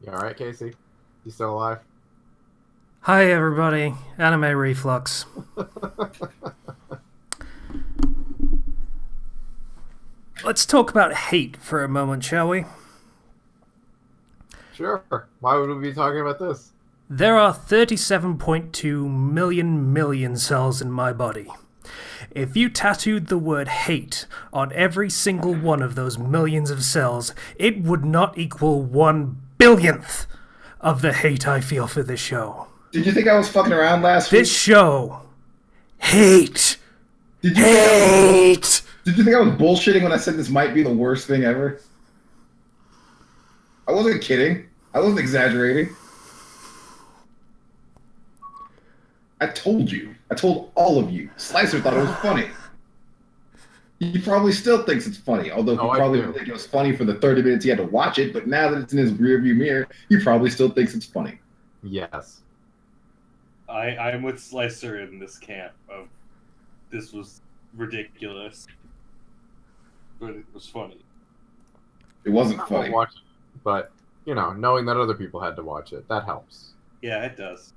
You alright, Casey? You still alive? Hi everybody, Anime Reflux. Let's talk about hate for a moment, shall we? Sure. Why would we be talking about this? There are 37.2 million cells in my body. If you tattooed the word hate on every single one of those millions of cells, it would not equal 1 billionth of the hate I feel for this show. Did you think I was fucking around last This week? show. Hate. Did you Hate. did you think I was bullshitting when I said this might be the worst thing ever? I wasn't kidding. I wasn't exaggerating. I told you. I told all of you. Slicer thought it was funny. He probably still thinks it's funny, although Oh, he I probably do. didn't think it was funny for the 30 minutes he had to watch it, but now that it's in his rearview mirror, he probably still thinks it's funny. Yes. I'm with Slicer in this camp of this was ridiculous, but it was funny. It wasn't I won't funny. watch it, but, knowing that other people had to watch it, that helps. Yeah, it does.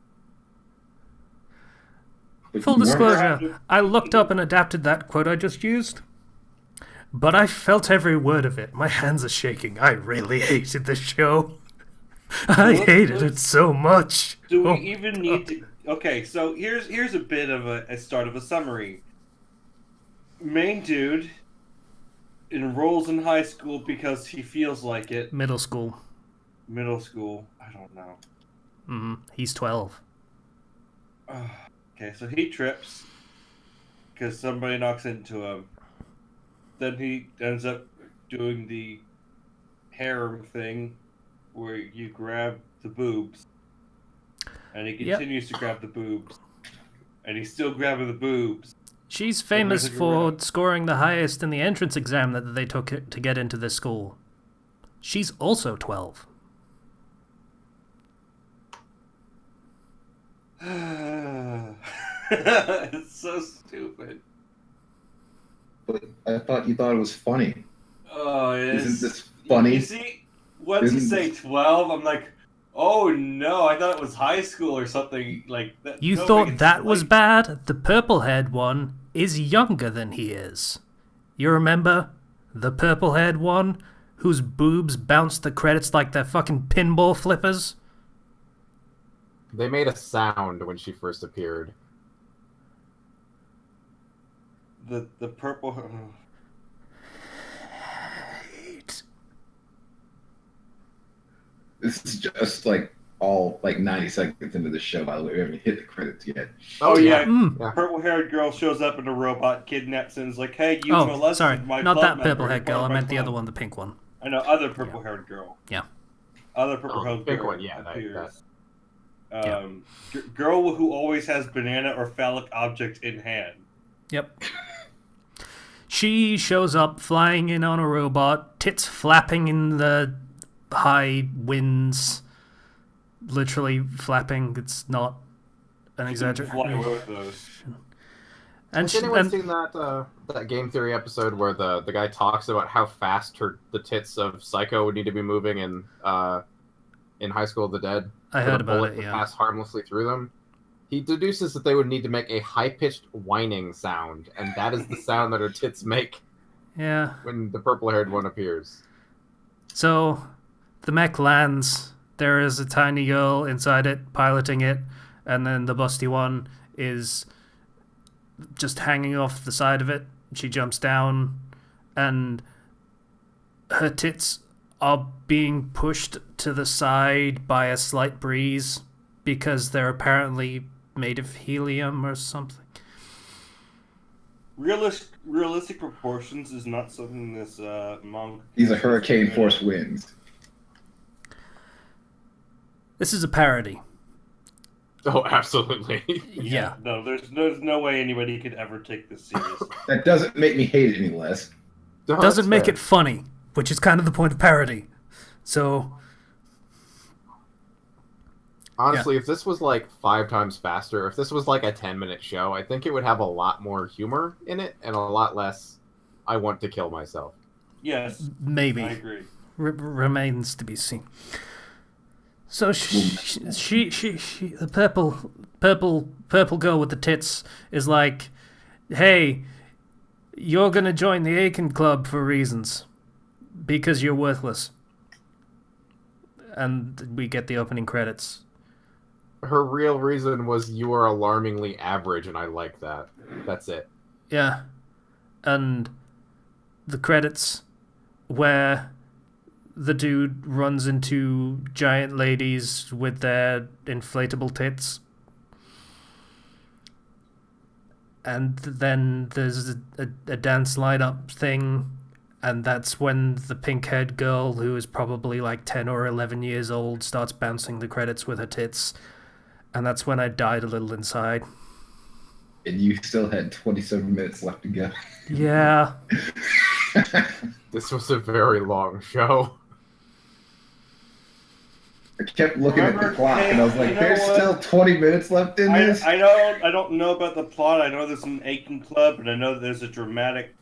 But Full you weren't- disclosure, I looked up and adapted that quote I just used, but I felt every word of it. My hands are shaking. I really hated this show. I hated it so much. Do we Oh, even need to? Okay, so here's a bit of a start of a summary. Main dude enrolls in high school because he feels like it. Middle school. Middle school, I don't know. He's 12. Okay, so he trips because somebody knocks into him. Then he ends up doing the harem thing where you grab the boobs. And he Yep. continues to grab the boobs. And he's still grabbing the boobs. She's famous there's a for gorilla. scoring the highest in the entrance exam that they took to get into this school. She's also 12. It's so stupid. But I thought you thought it was funny. Oh, it is. Isn't this funny? You see, once you Isn't say this- 12, I'm like, oh no, I thought it was high school or something like that. You No, thought it's that was like- bad? The purple-haired one is younger than he is. You remember? The purple-haired one whose boobs bounce the credits like they're fucking pinball flippers? They made a sound when she first appeared. The purple. This is just like all like 90 seconds into the show, by the way. We haven't hit the credits yet. Oh, yeah. Yeah. Purple-haired girl shows up in a robot, kidnaps and is like, "Hey, you Oh, molested sorry. my Not club that member, purple-haired you're girl. I part of my meant the other club." one, the pink one. I know, other purple-haired girl. Yeah. Other purple-haired pink girl one, yeah, appears. Yeah. Girl who always has banana or phallic object in hand. Yep. She shows up flying in on a robot, tits flapping in the high winds. Literally flapping. It's not an Fly exaggeration. with those. And Has anyone seen that game theory episode where the guy talks about how fast the tits of Psycho would need to be moving in High School of the Dead? I for heard the about bullet it, to yeah. pass harmlessly through them? He deduces that they would need to make a high-pitched whining sound, and that is the sound that her tits make Yeah. when the purple-haired one appears. So, the mech lands. There is a tiny girl inside it, piloting it, and then the busty one is just hanging off the side of it. She jumps down, and her tits are being pushed to the side by a slight breeze because they're apparently made of helium or something. Realistic proportions is not something this manga. These are hurricane force winds. This is a parody. Oh, absolutely. Yeah. No, there's no way anybody could ever take this seriously. That doesn't make me hate it any less. No, Doesn't that's make fair. it funny, which is kind of the point of parody. So, Honestly, if this was like 5 times faster, if this was like a 10-minute show, I think it would have a lot more humor in it and a lot less I want to kill myself. Yes, maybe. I agree. Remains to be seen. So the purple girl with the tits is like, hey, you're gonna join the Eiken club for reasons, because you're worthless. And we get the opening credits. Her real reason was you are alarmingly average, and I like that. That's it. Yeah. And the credits where the dude runs into giant ladies with their inflatable tits. And then there's a dance line-up thing, and that's when the pink-haired girl, who is probably like 10 or 11 years old, starts bouncing the credits with her tits. And that's when I died a little inside. And you still had 27 minutes left to go. Yeah. This was a very long show. I kept looking at the clock, and I was like, you know "There's what? still 20 minutes left in this." I don't know about the plot. I know there's an Aiken Club, and I know there's a dramatic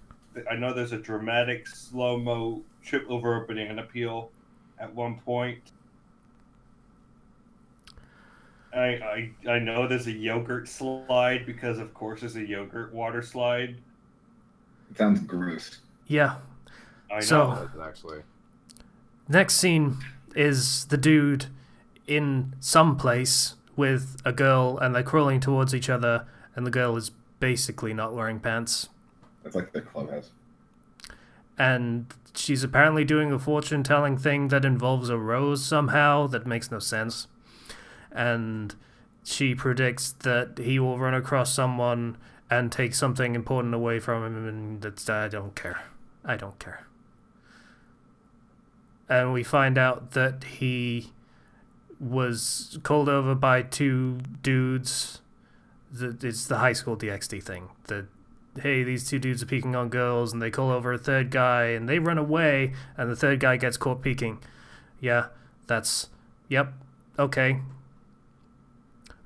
slow-mo trip over a banana peel at one point. I know there's a yogurt slide because, of course, there's a yogurt water slide. It sounds gross. Yeah. I know. So, Actually, next scene is the dude in some place with a girl, and they're crawling towards each other, and the girl is basically not wearing pants. That's like the clubhouse. And she's apparently doing a fortune-telling thing that involves a rose somehow that makes no sense. And she predicts that he will run across someone and take something important away from him, and that's, I don't care. I don't care. And we find out that he was called over by two dudes. It's the high school DxD thing. Hey, these two dudes are peeking on girls, and they call over a third guy, and they run away, and the third guy gets caught peeking. Yeah, yep, okay.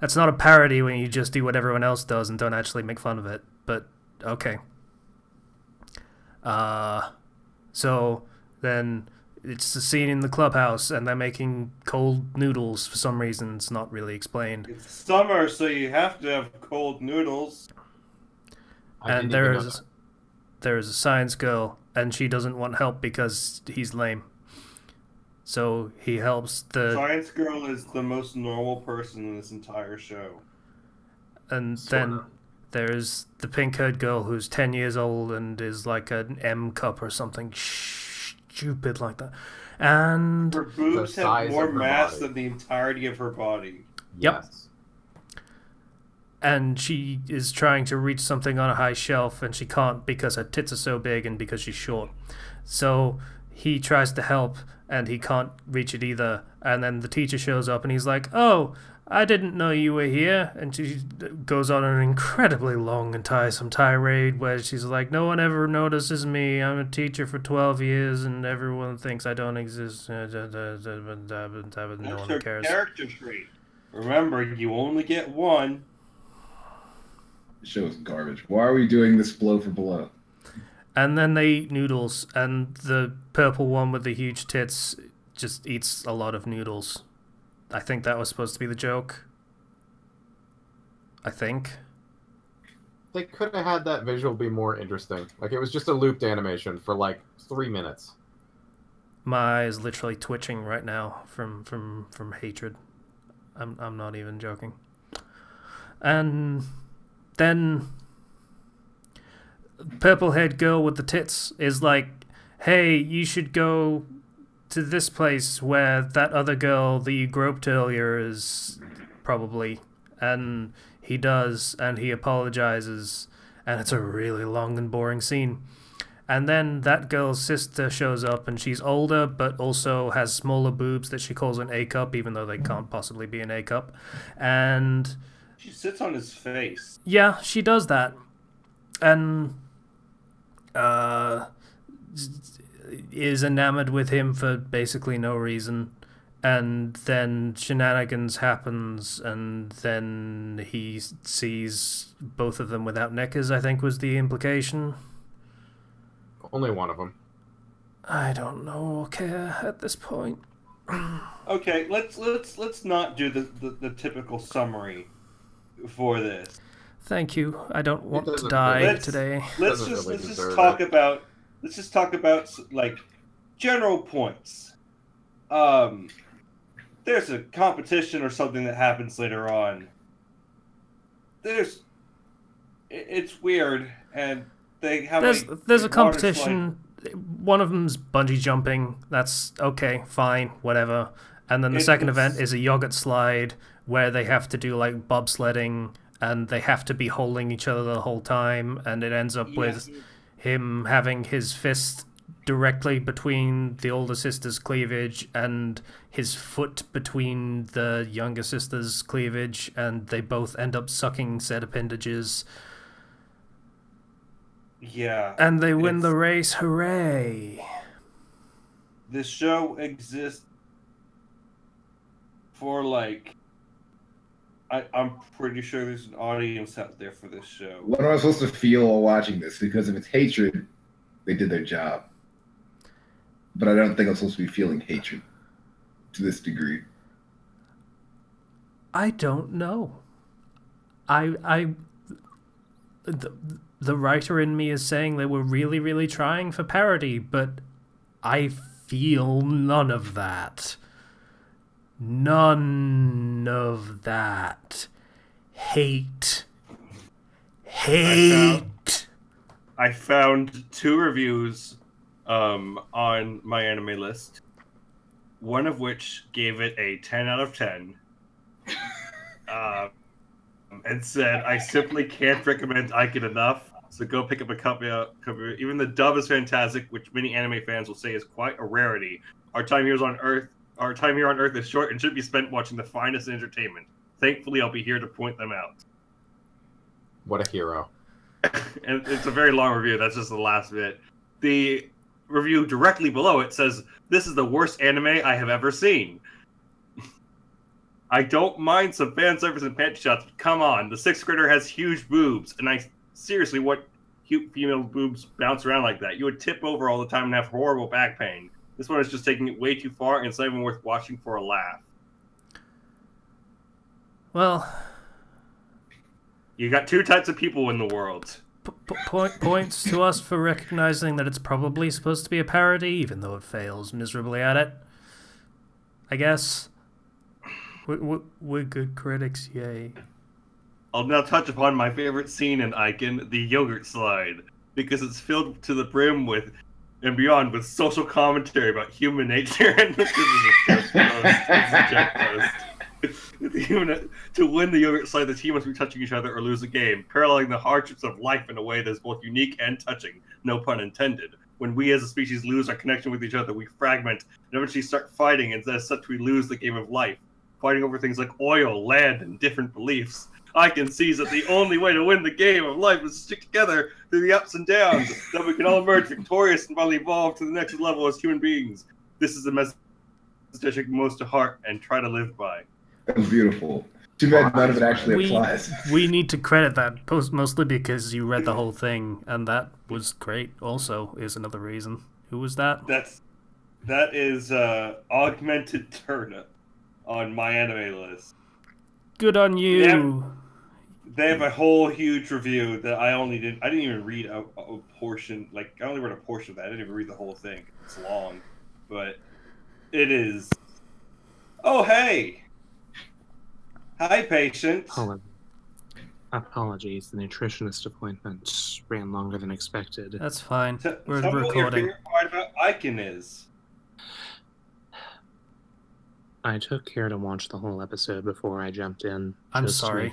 That's not a parody when you just do what everyone else does and don't actually make fun of it, but okay. So then it's the scene in the clubhouse, and they're making cold noodles for some reason. It's not really explained. It's summer, so you have to have cold noodles. And there is a science girl, and she doesn't want help because he's lame. So he helps the Science girl is the most normal person in this entire show. And then there's the pink-haired girl who's 10 years old and is like an M cup or something stupid like that. And her boobs have more mass than the entirety of her body. Yep. Yes. And she is trying to reach something on a high shelf, and she can't because her tits are so big and because she's short. So he tries to help, and he can't reach it either. And then the teacher shows up, and he's like, "Oh, I didn't know you were here." And she goes on an incredibly long and tiresome tirade where she's like, "No one ever notices me. I'm a teacher for 12 years, and everyone thinks I don't exist." No That's one her cares. character trait. Remember, you only get one. The show is garbage. Why are we doing this blow for blow? And then they eat noodles, and the purple one with the huge tits just eats a lot of noodles. I think that was supposed to be the joke. I think. They could have had that visual be more interesting. Like, it was just a looped animation for like 3 minutes. My eye is literally twitching right now from hatred. I'm not even joking. And then purple-haired girl with the tits is like, "Hey, you should go to this place where that other girl that you groped earlier is probably." And he does, and he apologizes, and it's a really long and boring scene. And then that girl's sister shows up, and she's older, but also has smaller boobs that she calls an A cup, even though they can't possibly be an A cup. And She sits on his face. yeah, she does that. And is enamored with him for basically no reason. And then shenanigans happens, and then he sees both of them without knickers, I think was the implication. Only one of them. I don't know, okay, at this point. Okay, let's not do the typical summary for this. Thank you. I don't want to doesn't die really- Let's today. Doesn't really let's just deserve talk it. about like general points. There's a competition or something that happens later on. It's weird, and they have There's a water competition. One of them's bungee jumping. That's okay, fine, whatever. And then the second event is a yogurt slide where they have to do like bobsledding and they have to be holding each other the whole time, and it ends up with him having his fist directly between the older sister's cleavage and his foot between the younger sister's cleavage, and they both end up sucking said appendages. Yeah. And they win the race, hooray! This show exists for like I'm pretty sure there's an audience out there for this show. What am I supposed to feel while watching this? Because if it's hatred, they did their job. But I don't think I'm supposed to be feeling hatred to this degree. I don't know. The writer in me is saying they were really, really trying for parody, but I feel none of that. None of that. Hate. I found 2 reviews on my anime list, one of which gave it a 10 out of 10 and said, I simply can't recommend Eiken enough, so go pick up a copy. Even the dub is fantastic, which many anime fans will say is quite a rarity. Our time here on Earth is short and should be spent watching the finest in entertainment. Thankfully, I'll be here to point them out. What a hero. And it's a very long review. That's just the last bit. The review directly below it says, this is the worst anime I have ever seen. I don't mind some fan service and panty shots, but come on, the 6th grader has huge boobs, and I seriously, what cute female boobs bounce around like that? You would tip over all the time and have horrible back pain. This one is just taking it way too far, and it's not even worth watching for a laugh. Well, you got 2 types of people in the world. Points to us for recognizing that it's probably supposed to be a parody, even though it fails miserably at it. I guess. We're good critics, yay. I'll now touch upon my favorite scene in Eiken, the yogurt slide, because it's filled to the brim with and beyond with social commentary about human nature. And this is a joke post. To win the yogurt slide, the team must be touching each other or lose a game, paralleling the hardships of life in a way that is both unique and touching, no pun intended. When we as a species lose our connection with each other, we fragment and eventually start fighting, and as such we lose the game of life. Fighting over things like oil, land, and different beliefs. Eiken sees that the only way to win the game of life is to stick together through the ups and downs, that we can all emerge victorious and finally evolve to the next level as human beings. This is the message I take most to heart and try to live by. That was beautiful. Too bad none of it actually applies. We need to credit that mostly because you read the whole thing, and that was great also, is another reason. Who was that? That is Augmented Turnip on my anime list. Good on you. They have a whole huge review that I didn't even read a portion. Like, I only read a portion of that. I didn't even read the whole thing. It's long, but it is. Oh, hey! Hi, patient. Apologies, the nutritionist appointment ran longer than expected. That's fine. We're tell me what your recording. favorite part about Eiken is. I took care to watch the whole episode before I jumped in. I'm sorry.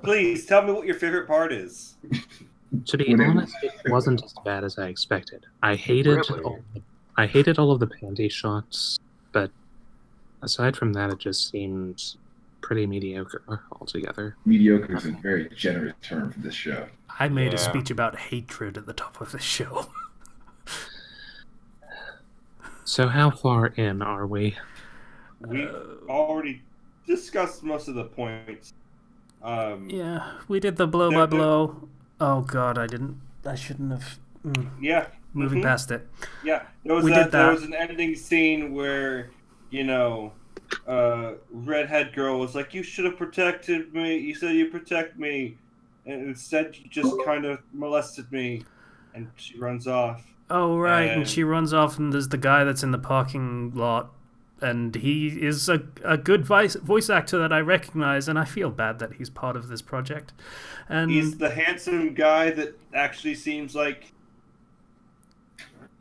Please, tell me what your favorite part is. To be honest, it wasn't as bad as I expected. I hated all of the panty shots, but aside from that, it just seemed pretty mediocre altogether. Mediocre is a very generous term for this show. I made a speech about hatred at the top of the show. So how far in are we? We already discussed most of the points. Yeah, we did the blow by blow. Oh god, I shouldn't have. Yeah, moving Mhm. past it. Yeah, there was We did there that. was an ending scene where, redhead girl was like, "You should have protected me. You said you protect me, and instead you just kind of molested me," and she runs off. Oh, right, and And she runs off, and there's the guy that's in the parking lot, and he is a good voice actor that I recognize, and I feel bad that he's part of this project. And he's the handsome guy that actually seems like,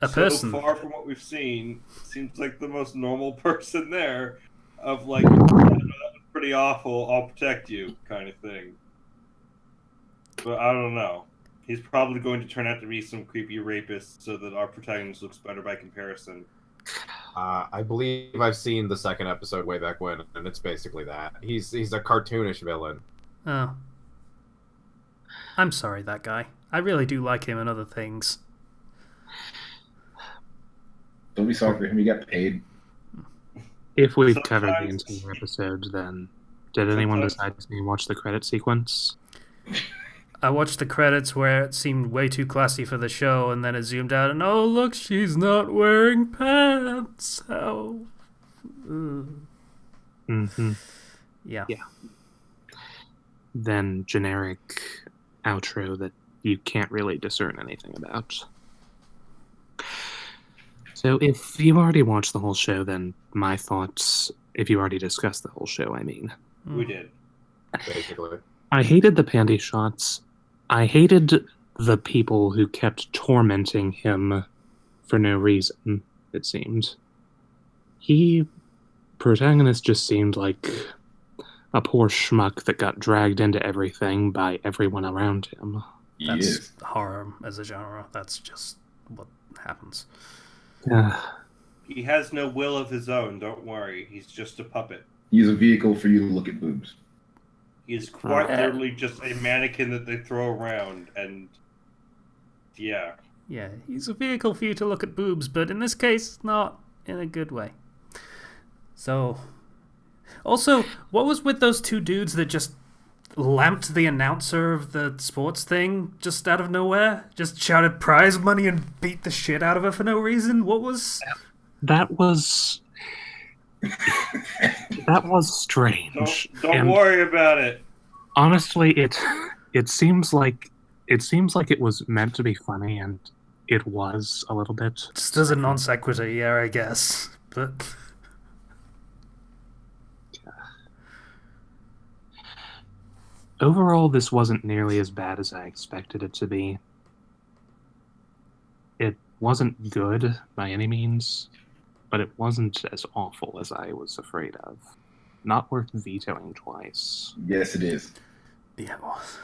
a so person. far from what we've seen, seems like the most normal person there. Of like, "Yeah, no, that was pretty awful. I'll protect you," kind of thing. But I don't know. He's probably going to turn out to be some creepy rapist, so that our protagonist looks better by comparison. I believe I've seen the second episode way back when, and it's basically that. He's a cartoonish villain. Oh. I'm sorry, that guy. I really do like him and other things. Don't be sorry for him. He got paid. If we've covered the Sometimes- entire episode, then did anyone Sometimes- decide to watch the credit sequence? I watched the credits where it seemed way too classy for the show, and then it zoomed out, and oh, look, she's not wearing pants. Oh. Mm-hmm. Yeah. Yeah. Then generic outro that you can't really discern anything about. So if you've already watched the whole show, then my thoughts, if you already discussed the whole show, I mean. We did. Basically, I hated the panty shots. I hated the people who kept tormenting him for no reason, it seemed. Protagonist just seemed like a poor schmuck that got dragged into everything by everyone around him. He That's is. horror as a genre. That's just what happens. He has no will of his own, don't worry. He's just a puppet. He's a vehicle for you to look at boobs. He's quite literally just a mannequin that they throw around, and yeah. Yeah, he's a vehicle for you to look at boobs, but in this case, not in a good way. So, also, what was with those two dudes that just lamped the announcer of the sports thing just out of nowhere? Just shouted prize money and beat the shit out of her for no reason? What was... That was strange. Don't And worry about it. honestly, it seems like it was meant to be funny, and it was a little bit. Just as a non sequitur, yeah, I guess. But... Overall, this wasn't nearly as bad as I expected it to be. It wasn't good by any means, but it wasn't as awful as I was afraid of. Not worth vetoing twice. Yes, it is. Yeah, it was.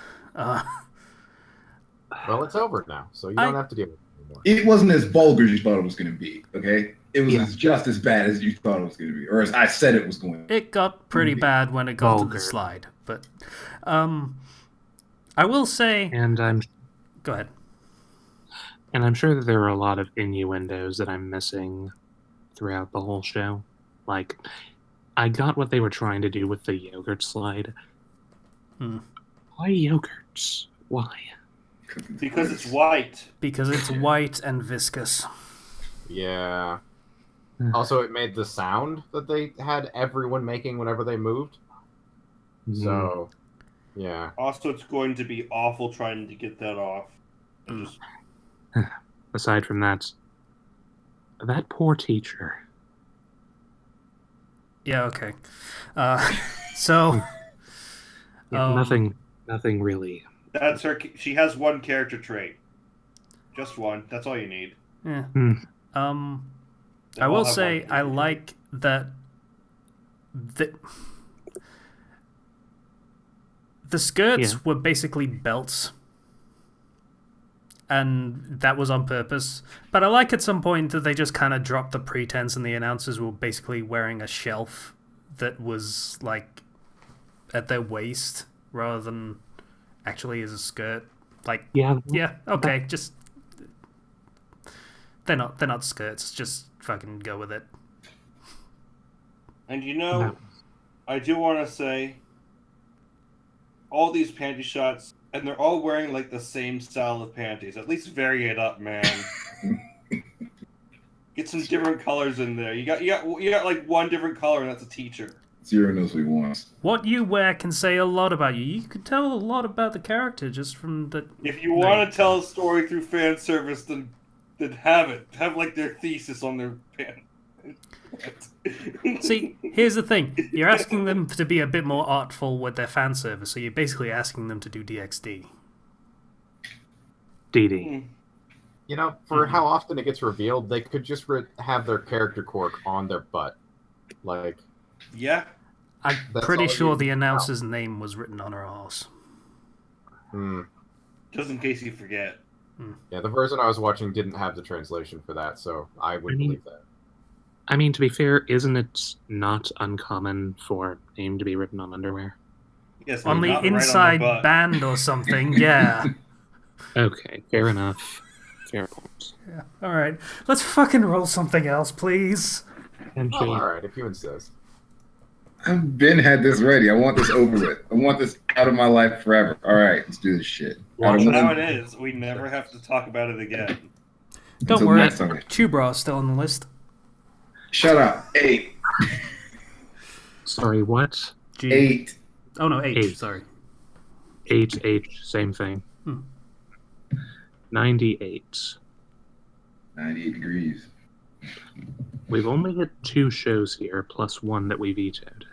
well, it's over now, so you don't have to deal with it anymore. It wasn't as vulgar as you thought it was going to be, okay? It was Yeah. just as bad as you thought it was going to be, or as I said it was going to be. It got pretty bad when it got to Vulgar. the slide, but I will say... And Go ahead. I'm sure that there are a lot of innuendos that I'm missing throughout the whole show. Like, I got what they were trying to do with the yogurt slide. Why yogurts? Why? Because it's white. Because it's white and viscous. Yeah. Also, it made the sound that they had everyone making whenever they moved. So, yeah. Also, it's going to be awful trying to get that off. And just, Aside from that poor teacher. Yeah, okay. So... Yeah, nothing really. that's her. She has one character trait. Just one. That's all you need. Yeah. Hmm. They I all will have say one I character like that the skirts Yeah. were basically belts, and that was on purpose. But I like at some point that they just kind of dropped the pretense, and the announcers were basically wearing a shelf that was like at their waist rather than actually as a skirt. Like, Yeah. yeah, okay, just they're not skirts. Just fucking go with it. And No. I do want to say, all these panty shots, and they're all wearing like the same style of panties. At least vary it up, man. Get some different colors in there. You got like one different color, and that's a teacher. Zero knows what he wants. What you wear can say a lot about you. You can tell a lot about the character just from the... If you want to tell a story through fan service, then have it. Have like their thesis on their pen. See, here's the thing. You're asking them to be a bit more artful with their fan service, so you're basically asking them to do DXD. DD. You know, for how often it gets revealed, they could just have their character quirk on their butt. Like... Yeah. I'm That's pretty all sure you- the announcer's name was written on her arse. Just in case you forget. Yeah, the version I was watching didn't have the translation for that, so I wouldn't believe that. I mean, to be fair, isn't it not uncommon for name to be written on underwear? Yes, On the not right inside butt. band or something, yeah. Okay, fair enough. Fair point. Yeah. Alright, let's fucking roll something else, please. And Oh, alright, if you insist. I've been had this ready. I want this over with. I want this out of my life forever. All right, let's do this shit. Well, Now it is. We never have to talk about it again. Don't Until worry, next time. Tubra is still on the list. Shut up. 8. Sorry, what? G. 8. Oh no, H, Eight. sorry. H, same thing. 98. 98 degrees. We've only hit 2 shows here, plus 1 that we vetoed.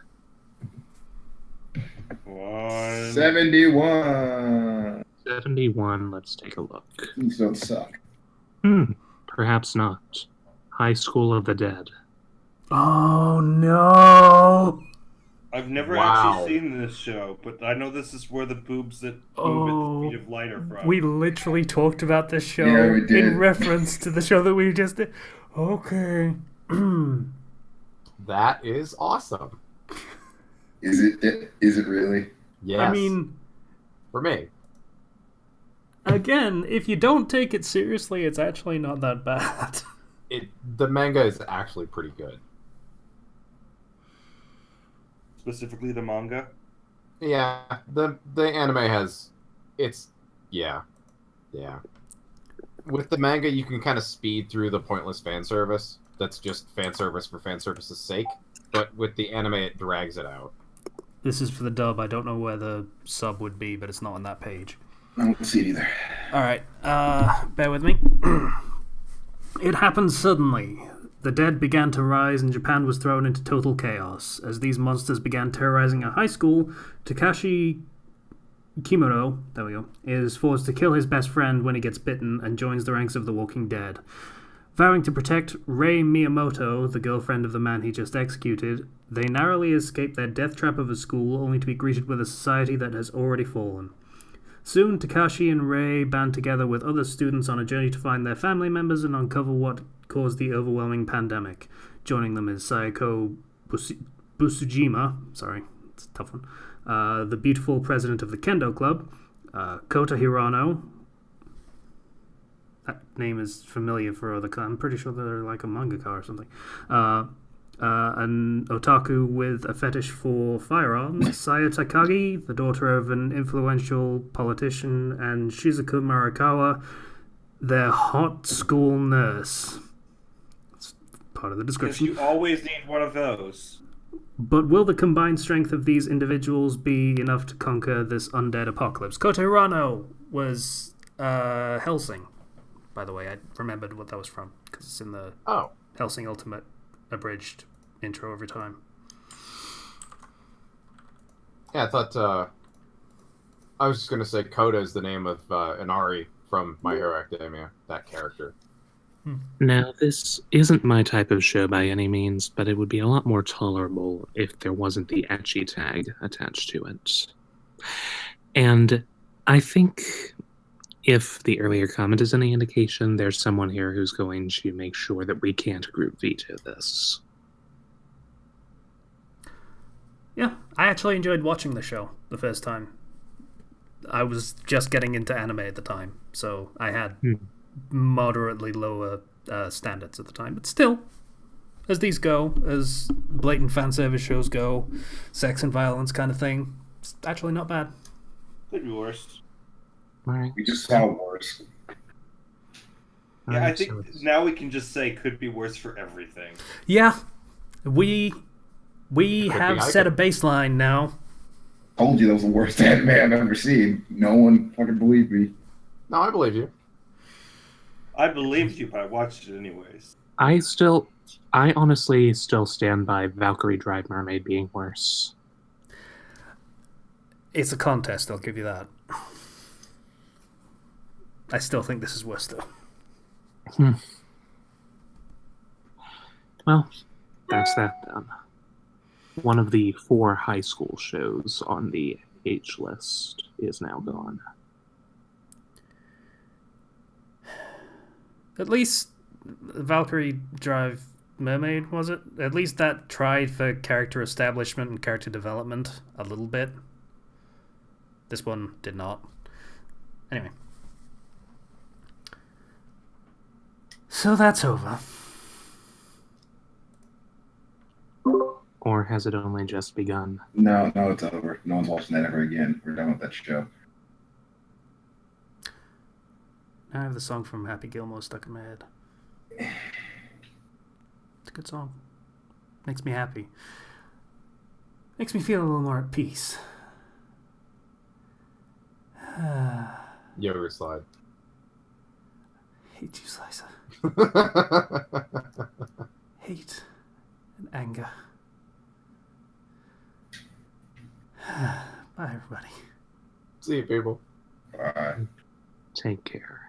71. 71, let's take a look. Things don't suck. Perhaps not. High School of the Dead. Oh no! I've never Wow. actually seen this show, but I know this is where the boobs that move Oh, at the speed of light are from. we literally talked about this show Yeah, we did. in reference to the show that we just did. Okay. That is awesome. Is it really? Yes. I mean, for me. again, if you don't take it seriously, it's actually not that bad. The manga is actually pretty good. Specifically the manga. Yeah, the anime has... Yeah. With the manga, you can kind of speed through the pointless fan service. That's just fan service for fan service's sake. But with the anime, it drags it out. This is for the dub. I don't know where the sub would be, but it's not on that page. I don't see it either. Alright, bear with me. It happened suddenly. The dead began to rise and Japan was thrown into total chaos. As these monsters began terrorizing a high school, Takashi Kimuro, there we go, is forced to kill his best friend when he gets bitten and joins the ranks of the Walking Dead. Vowing to protect Rei Miyamoto, the girlfriend of the man he just executed, they narrowly escape their death trap of a school only to be greeted with a society that has already fallen. Soon, Takashi and Rei band together with other students on a journey to find their family members and uncover what caused the overwhelming pandemic. Joining them is Sayako Busujima, sorry, it's a tough one, the beautiful president of the Kendo Club, Kota Hirano. That name is familiar for other... I'm pretty sure they're like a mangaka or something. An otaku with a fetish for firearms, Saya Takagi, the daughter of an influential politician, and Shizuku Marikawa, their hot school nurse. That's part of the Because description. you always need one of those. But will the combined strength of these individuals be enough to conquer this undead apocalypse? Kota Hirano was Hellsing, by the way. I remembered what that was from, because it's in the Hellsing Ultimate abridged intro every time. Yeah, I thought... I was just going to say Koda is the name of Inari from My Hero Academia, that character. Now, this isn't my type of show by any means, but it would be a lot more tolerable if there wasn't the ecchi tag attached to it. And I think if the earlier comment is any indication, there's someone here who's going to make sure that we can't group veto this. Yeah, I actually enjoyed watching the show the first time. I was just getting into anime at the time, so I had moderately lower standards at the time. But still, as these go, as blatant fan service shows go, sex and violence kind of thing, it's actually not bad. Could be worse. All right. We just saw worse. Yeah, I Alright, think so it's- now we can just say could be worse for everything. Yeah, we Could have be set a Eiken. baseline now. Told you that was the worst anime I've ever seen. No one fucking believed me. No, I believe you. I believed you, but I watched it anyways. I honestly still stand by Valkyrie Drive Mermaid being worse. It's a contest, I'll give you that. I still think this is worse, though. Well, that's that then. One of the 4 high school shows on the H list is now gone. At least Valkyrie Drive Mermaid, was it? At least that tried for character establishment and character development a little bit. This one did not. Anyway. So that's over. Or has it only just begun? No, it's over. No one's watching that ever again. We're done with that show. I have the song from Happy Gilmore stuck in my head. It's a good song. Makes me happy. Makes me feel a little more at peace. Yoga slide. Hate you, Slicer. Hate and anger. Bye, everybody. See you, people. Bye. Take care.